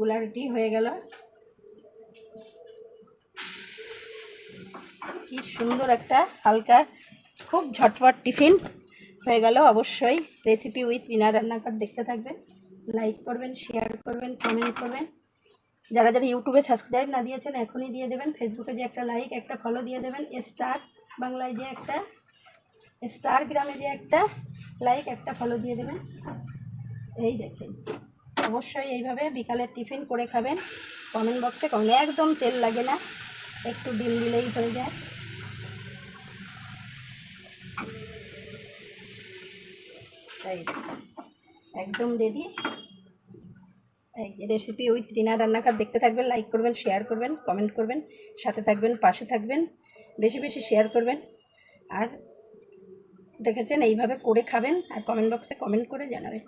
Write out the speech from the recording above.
Regularity হয়ে গেল। কি সুন্দর একটা হালকা খুব ঝটপট টিফিন হয়ে গেল। অবশ্যই রেসিপি উইথ রিনা রান্নাঘর দেখতে থাকবেন, লাইক করবেন, শেয়ার করবেন, কমেন্ট করবেন। যারা যারা ইউটিউবে সাবস্ক্রাইব না দিয়েছেন এখনই দিয়ে দেবেন। ফেসবুকে যে একটা লাইক একটা ফলো দিয়ে দেবেন। স্টার বাংলায় যে একটা, স্টার গ্রামে যে একটা লাইক একটা ফলো দিয়ে দেবেন। এই দেখেন, অবশ্যই এইভাবে বিকালের টিফিন করে খাবেন। কমেন্ট বক্সে কমেন্ট, একদম তেল লাগে না, একটু ডিম দিলেই হয়ে যায়। এই একদম রেডি। এই রেসিপি উইথ রিনা রান্নাঘর দেখতে থাকবেন, লাইক করবেন, শেয়ার করবেন, কমেন্ট করবেন, সাথে থাকবেন, পাশে থাকবেন, বেশি বেশি শেয়ার করবেন। আর দেখেছেন এইভাবে করে খাবেন আর কমেন্ট বক্সে কমেন্ট করে জানাবেন।